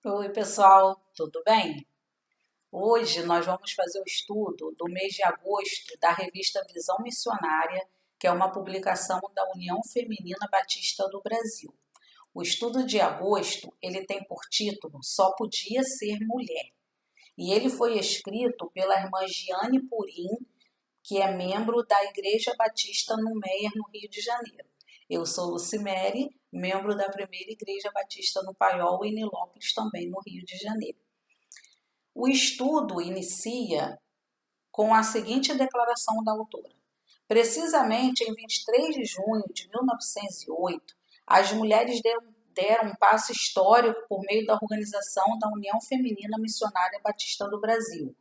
Oi, pessoal, tudo bem? Hoje nós vamos fazer o estudo do mês de agosto da revista Visão Missionária, que é uma publicação da União Feminina Batista do Brasil. O estudo de agosto, ele tem por título Só Podia Ser Mulher. E ele foi escrito pela irmã Giane Purim, que é membro da Igreja Batista no Meier, no Rio de Janeiro. Eu sou Lucimere, membro da primeira Igreja Batista no Paiol e Nilópolis, também no Rio de Janeiro. O estudo inicia com a seguinte declaração da autora. Precisamente em 23 de junho de 1908, as mulheres deram um passo histórico por meio da organização da União Feminina Missionária Batista do Brasil,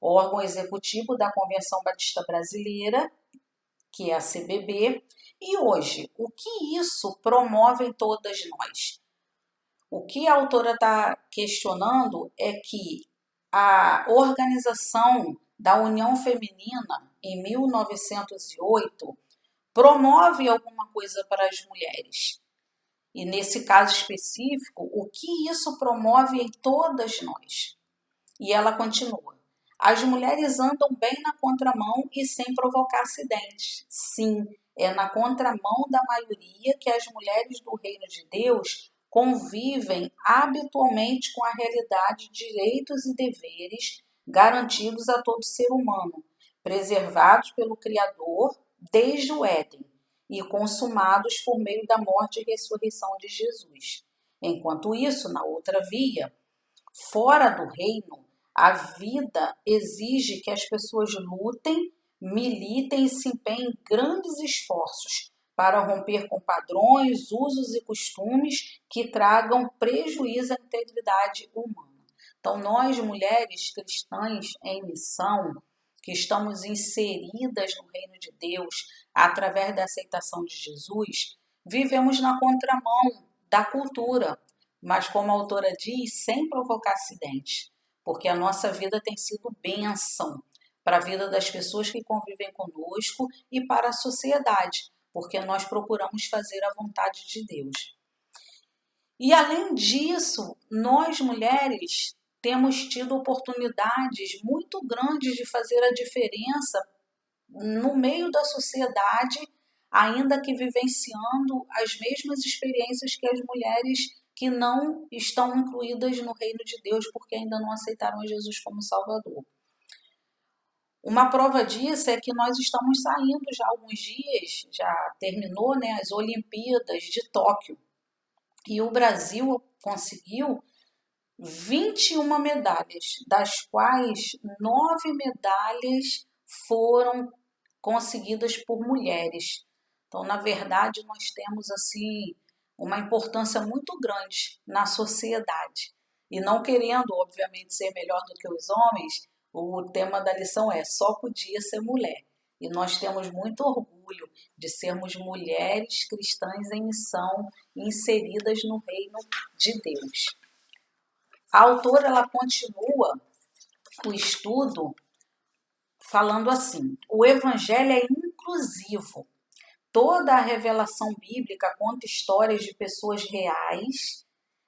órgão executivo da Convenção Batista Brasileira, que é a CBB. E hoje, o que isso promove em todas nós? O que a autora está questionando é que a organização da União Feminina, em 1908, promove alguma coisa para as mulheres. E nesse caso específico, o que isso promove em todas nós? E ela continua. As mulheres andam bem na contramão e sem provocar acidentes. Sim, é na contramão da maioria que as mulheres do reino de Deus convivem habitualmente com a realidade de direitos e deveres garantidos a todo ser humano, preservados pelo Criador desde o Éden e consumados por meio da morte e ressurreição de Jesus. Enquanto isso, na outra via, fora do reino, a vida exige que as pessoas lutem, militem e se empenhem em grandes esforços para romper com padrões, usos e costumes que tragam prejuízo à integridade humana. Então, nós, mulheres cristãs em missão, que estamos inseridas no reino de Deus através da aceitação de Jesus, vivemos na contramão da cultura, mas como a autora diz, sem provocar acidentes, porque a nossa vida tem sido bênção para a vida das pessoas que convivem conosco e para a sociedade, porque nós procuramos fazer a vontade de Deus. E além disso, nós mulheres temos tido oportunidades muito grandes de fazer a diferença no meio da sociedade, ainda que vivenciando as mesmas experiências que as mulheres que não estão incluídas no reino de Deus porque ainda não aceitaram Jesus como Salvador. Uma prova disso é que nós estamos saindo já há alguns dias, já terminou, as Olimpíadas de Tóquio. E o Brasil conseguiu 21 medalhas, das quais 9 medalhas foram conseguidas por mulheres. Então, na verdade, nós temos assim uma importância muito grande na sociedade. E não querendo, obviamente, ser melhor do que os homens, o tema da lição é Só Podia Ser Mulher. E nós temos muito orgulho de sermos mulheres cristãs em missão, inseridas no reino de Deus. A autora ela continua o estudo falando assim: o evangelho é inclusivo. Toda a revelação bíblica conta histórias de pessoas reais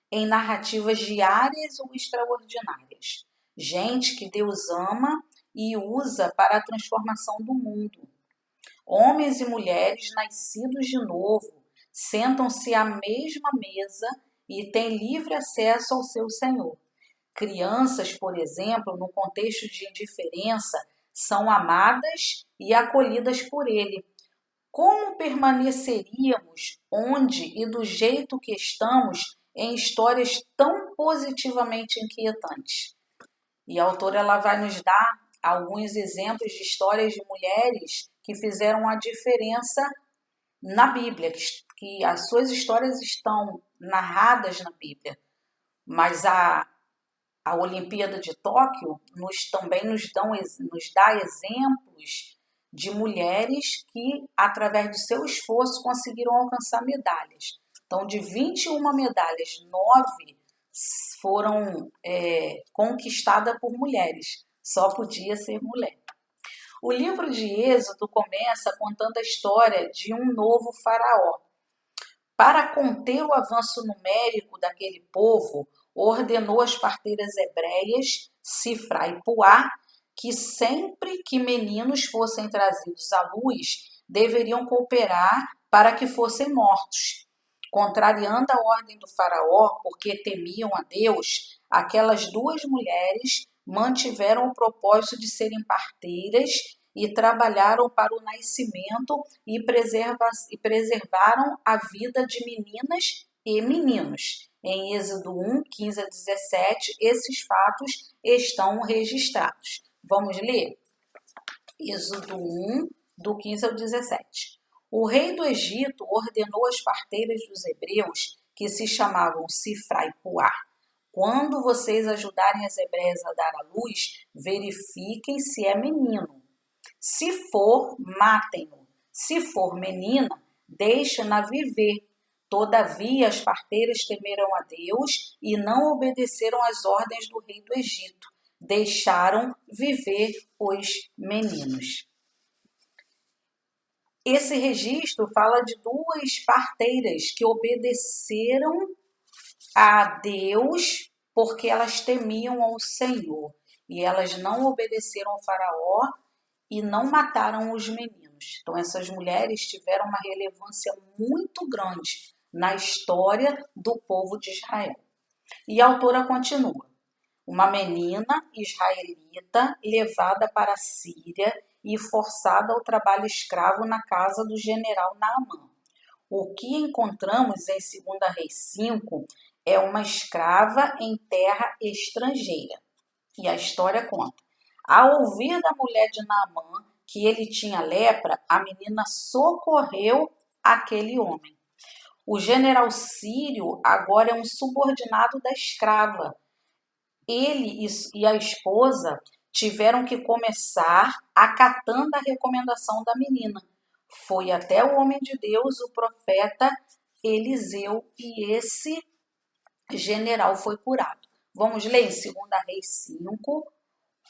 em narrativas diárias ou extraordinárias. Gente que Deus ama e usa para a transformação do mundo. Homens e mulheres nascidos de novo sentam-se à mesma mesa e têm livre acesso ao seu Senhor. Crianças, por exemplo, no contexto de indiferença, são amadas e acolhidas por Ele. Como permaneceríamos onde e do jeito que estamos em histórias tão positivamente inquietantes? E a autora ela vai nos dar alguns exemplos de histórias de mulheres que fizeram a diferença na Bíblia, que as suas histórias estão narradas na Bíblia. Mas a Olimpíada de Tóquio também nos dá exemplos de mulheres que, através do seu esforço, conseguiram alcançar medalhas. Então, de 21 medalhas, 9 foram conquistadas por mulheres. Só podia ser mulher. O livro de Êxodo começa contando a história de um novo faraó. Para conter o avanço numérico daquele povo, ordenou às parteiras hebreias, Sifra e Puá, que sempre que meninos fossem trazidos à luz, deveriam cooperar para que fossem mortos. Contrariando a ordem do faraó, porque temiam a Deus, aquelas duas mulheres mantiveram o propósito de serem parteiras e trabalharam para o nascimento e preservaram a vida de meninas e meninos. Em Êxodo 1, 15 a 17, esses fatos estão registrados. Vamos ler? Êxodo 1, do 15 ao 17. O rei do Egito ordenou às parteiras dos hebreus, que se chamavam Sifra e Puá: quando vocês ajudarem as hebreias a dar à luz, verifiquem se é menino. Se for, matem-no. Se for menina, deixem-na viver. Todavia, as parteiras temeram a Deus e não obedeceram às ordens do rei do Egito. Deixaram viver os meninos. Esse registro fala de duas parteiras que obedeceram a Deus porque elas temiam ao Senhor. E elas não obedeceram ao faraó e não mataram os meninos. Então, essas mulheres tiveram uma relevância muito grande na história do povo de Israel. E a autora continua: uma menina israelita levada para a Síria e forçada ao trabalho escravo na casa do general Naamã. O que encontramos em 2 Reis 5 é uma escrava em terra estrangeira. E a história conta: ao ouvir da mulher de Naamã que ele tinha lepra, a menina socorreu aquele homem. O general sírio agora é um subordinado da escrava. Ele e a esposa tiveram que começar acatando a recomendação da menina. Foi até o homem de Deus, o profeta Eliseu, e esse general foi curado. Vamos ler em 2 Reis 5,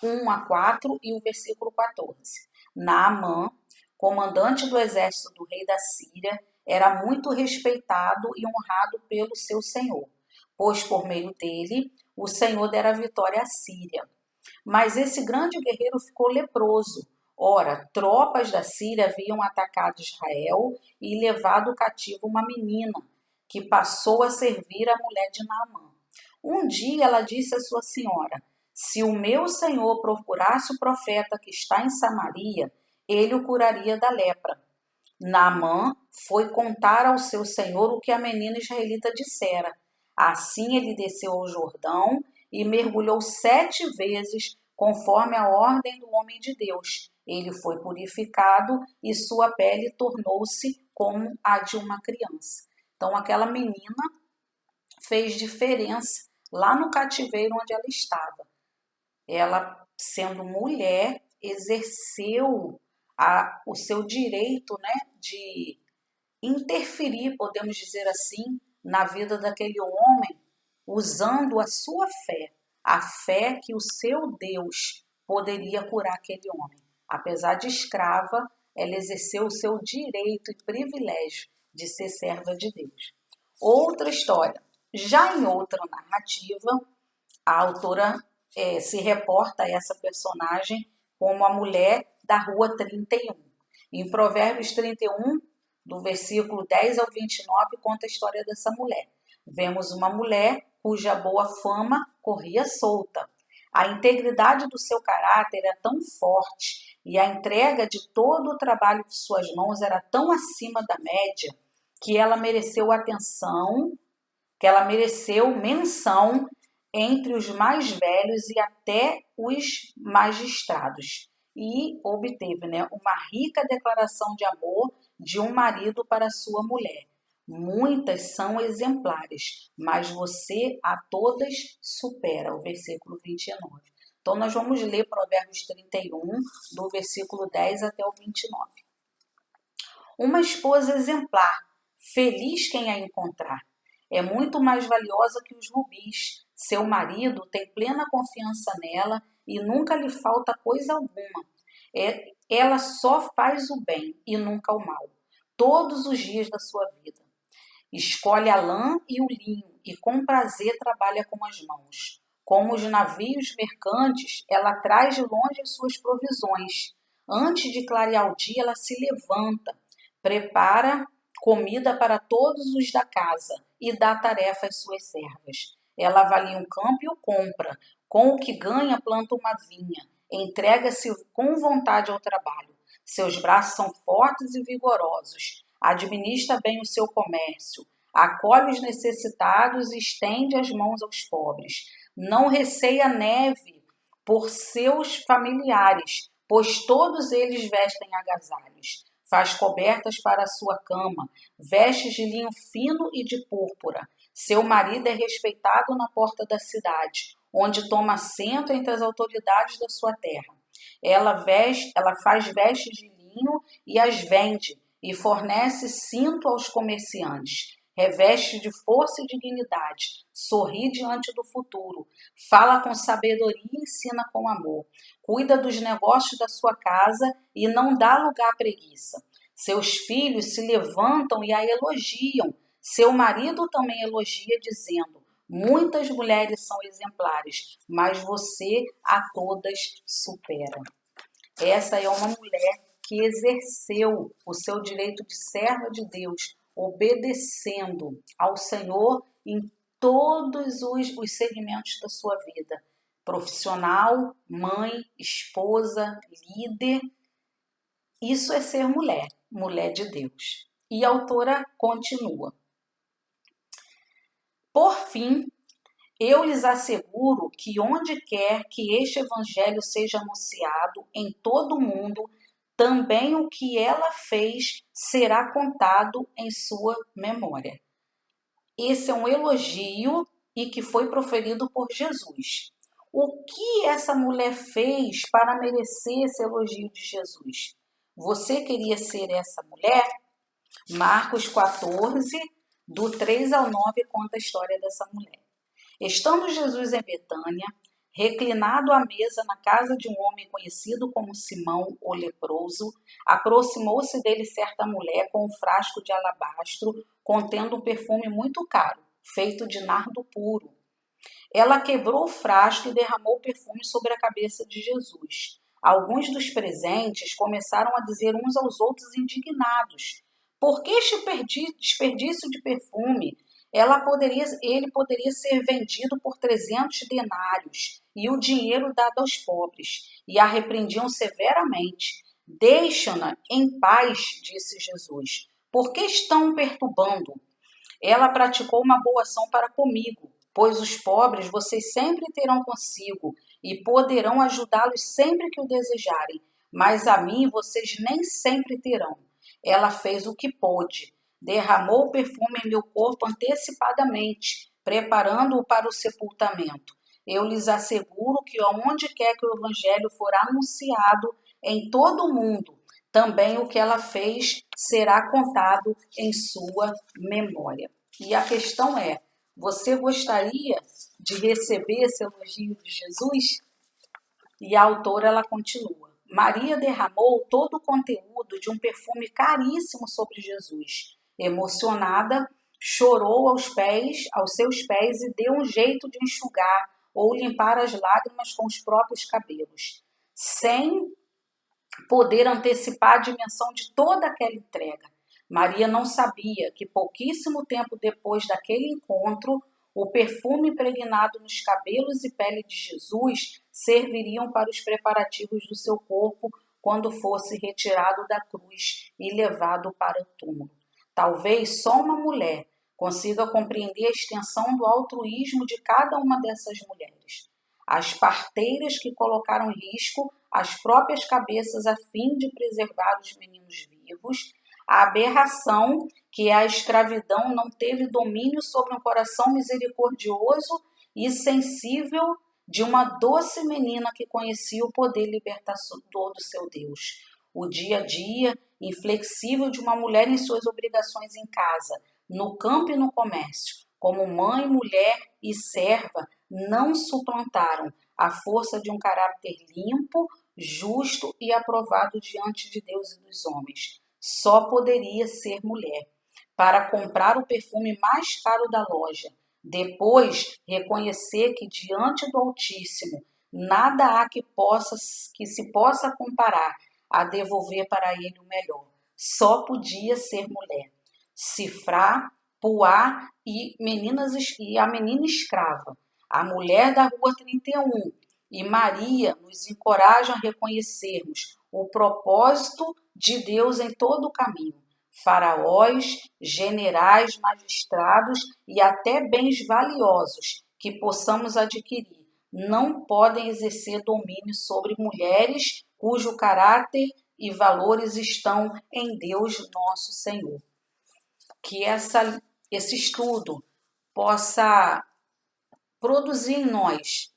1 a 4 e o versículo 14. Naamã, comandante do exército do rei da Síria, era muito respeitado e honrado pelo seu senhor, pois por meio dele o Senhor dera vitória à Síria. Mas esse grande guerreiro ficou leproso. Ora, tropas da Síria haviam atacado Israel e levado cativo uma menina, que passou a servir a mulher de Naamã. Um dia ela disse à sua senhora: se o meu senhor procurasse o profeta que está em Samaria, ele o curaria da lepra. Naamã foi contar ao seu senhor o que a menina israelita dissera. Assim ele desceu ao Jordão e mergulhou 7 vezes, conforme a ordem do homem de Deus. Ele foi purificado e sua pele tornou-se como a de uma criança. Então, aquela menina fez diferença lá no cativeiro onde ela estava. Ela, sendo mulher, exerceu o seu direito, né, de interferir, podemos dizer assim, na vida daquele homem, usando a sua fé, a fé que o seu Deus poderia curar aquele homem. Apesar de escrava, ela exerceu o seu direito e privilégio de ser serva de Deus. Outra história. Já em outra narrativa, a autora se reporta a essa personagem como a mulher da rua 31. Em Provérbios 31, do versículo 10 ao 29, conta a história dessa mulher. Vemos uma mulher cuja boa fama corria solta. A integridade do seu caráter era tão forte e a entrega de todo o trabalho de suas mãos era tão acima da média que ela mereceu atenção, que ela mereceu menção entre os mais velhos e até os magistrados. E obteve, né, uma rica declaração de amor de um marido para sua mulher. Muitas são exemplares, mas você a todas supera. O versículo 29. Então, nós vamos ler Provérbios 31, do versículo 10 até o 29. Uma esposa exemplar, feliz quem a encontrar. É muito mais valiosa que os rubis. Seu marido tem plena confiança nela e nunca lhe falta coisa alguma. Ela só faz o bem e nunca o mal, todos os dias da sua vida. Escolhe a lã e o linho e com prazer trabalha com as mãos. Como os navios mercantes, ela traz de longe as suas provisões. Antes de clarear o dia, ela se levanta, prepara comida para todos os da casa e dá tarefa às suas servas. Ela avalia um campo e o compra. Com o que ganha, planta uma vinha. Entrega-se com vontade ao trabalho. Seus braços são fortes e vigorosos. Administra bem o seu comércio. Acolhe os necessitados e estende as mãos aos pobres. Não receia neve por seus familiares, pois todos eles vestem agasalhos. Faz cobertas para a sua cama, vestes de linho fino e de púrpura. Seu marido é respeitado na porta da cidade, onde toma assento entre as autoridades da sua terra. Ela faz vestes de linho e as vende, e fornece cinto aos comerciantes. Reveste de força e dignidade, sorri diante do futuro, fala com sabedoria e ensina com amor. Cuida dos negócios da sua casa e não dá lugar à preguiça. Seus filhos se levantam e a elogiam. Seu marido também elogia, dizendo: muitas mulheres são exemplares, mas você a todas supera. Essa é uma mulher que exerceu o seu direito de serva de Deus, obedecendo ao Senhor em todos os segmentos da sua vida. Profissional, mãe, esposa, líder. Isso é ser mulher, mulher de Deus. E a autora continua. Por fim, eu lhes asseguro que onde quer que este evangelho seja anunciado em todo o mundo, também o que ela fez será contado em sua memória. Esse é um elogio e que foi proferido por Jesus. O que essa mulher fez para merecer esse elogio de Jesus? Você queria ser essa mulher? Marcos 14, do 3 ao 9, conta a história dessa mulher. Estando Jesus em Betânia, reclinado à mesa na casa de um homem conhecido como Simão, o leproso, aproximou-se dele certa mulher com um frasco de alabastro contendo um perfume muito caro, feito de nardo puro. Ela quebrou o frasco e derramou o perfume sobre a cabeça de Jesus. Alguns dos presentes começaram a dizer uns aos outros indignados: por que este desperdício de perfume? Ele poderia ser vendido por 300 denários e o dinheiro dado aos pobres. E a repreendiam severamente. Deixam-na em paz, disse Jesus. Por que estão perturbando? Ela praticou uma boa ação para comigo, pois os pobres vocês sempre terão consigo e poderão ajudá-los sempre que o desejarem, mas a mim vocês nem sempre terão. Ela fez o que pôde. Derramou o perfume em meu corpo antecipadamente, preparando-o para o sepultamento. Eu lhes asseguro que aonde quer que o evangelho for anunciado em todo o mundo, também o que ela fez será contado em sua memória. E a questão é, você gostaria de receber esse elogio de Jesus? E a autora, ela continua. Maria derramou todo o conteúdo de um perfume caríssimo sobre Jesus. Emocionada, chorou aos seus pés e deu um jeito de enxugar ou limpar as lágrimas com os próprios cabelos, sem poder antecipar a dimensão de toda aquela entrega. Maria não sabia que pouquíssimo tempo depois daquele encontro, o perfume impregnado nos cabelos e pele de Jesus serviriam para os preparativos do seu corpo quando fosse retirado da cruz e levado para o túmulo. Talvez só uma mulher consiga compreender a extensão do altruísmo de cada uma dessas mulheres. As parteiras que colocaram em risco as próprias cabeças a fim de preservar os meninos vivos, a aberração que a escravidão não teve domínio sobre um coração misericordioso e sensível de uma doce menina que conhecia o poder libertador do seu Deus. O dia a dia inflexível de uma mulher em suas obrigações em casa, no campo e no comércio, como mãe, mulher e serva, não suplantaram a força de um caráter limpo, justo e aprovado diante de Deus e dos homens. Só poderia ser mulher. Para comprar o perfume mais caro da loja, Depois, reconhecer que diante do Altíssimo nada há que se possa comparar a devolver para ele o melhor. Só podia ser mulher. Cifrá, Puá e a menina escrava, a mulher da Rua 31 e Maria nos encorajam a reconhecermos o propósito de Deus em todo o caminho. Faraós, generais, magistrados e até bens valiosos que possamos adquirir não podem exercer domínio sobre mulheres cujo caráter e valores estão em Deus nosso Senhor. Que esse estudo possa produzir em nós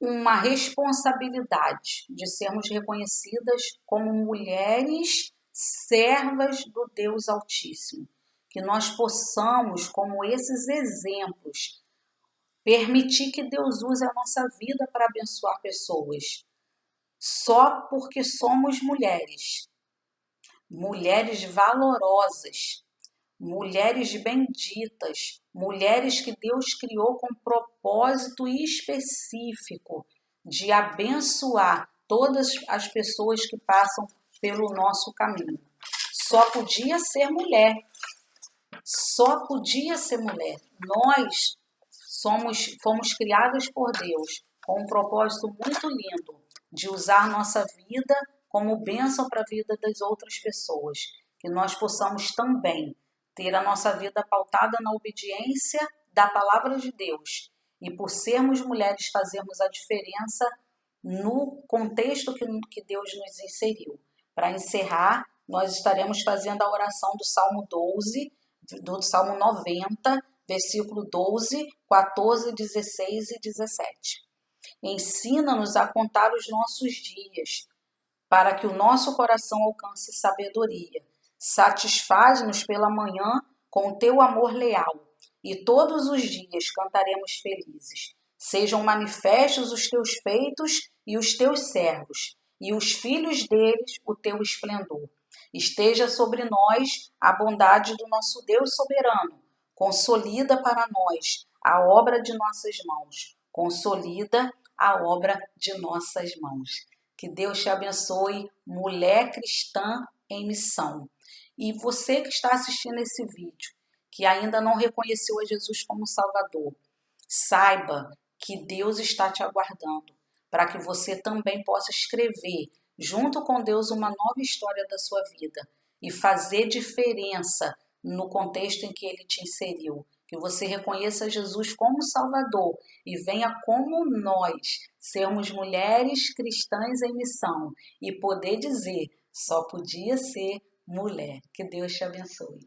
uma responsabilidade de sermos reconhecidas como mulheres servas do Deus Altíssimo. Que nós possamos, como esses exemplos, permitir que Deus use a nossa vida para abençoar pessoas. Só porque somos mulheres. Mulheres valorosas. Mulheres benditas, mulheres que Deus criou com propósito específico de abençoar todas as pessoas que passam pelo nosso caminho. Só podia ser mulher. Só podia ser mulher. Nós fomos criadas por Deus com um propósito muito lindo de usar nossa vida como bênção para a vida das outras pessoas. Que nós possamos também ter a nossa vida pautada na obediência da palavra de Deus e por sermos mulheres fazermos a diferença no contexto que Deus nos inseriu. Para encerrar, nós estaremos fazendo a oração do Salmo 12, do Salmo 90, versículo 12, 14, 16 e 17. Ensina-nos a contar os nossos dias, para que o nosso coração alcance sabedoria. Satisfaz-nos pela manhã com o teu amor leal, e todos os dias cantaremos felizes. Sejam manifestos os teus feitos e os teus servos, e os filhos deles o teu esplendor. Esteja sobre nós a bondade do nosso Deus soberano. Consolida para nós a obra de nossas mãos. Consolida a obra de nossas mãos. Que Deus te abençoe, mulher cristã em missão. E você que está assistindo esse vídeo, que ainda não reconheceu a Jesus como Salvador, saiba que Deus está te aguardando para que você também possa escrever, junto com Deus, uma nova história da sua vida e fazer diferença no contexto em que Ele te inseriu. Que você reconheça Jesus como Salvador e venha como nós sermos mulheres cristãs em missão e poder dizer, só podia ser mulher. Que Deus te abençoe.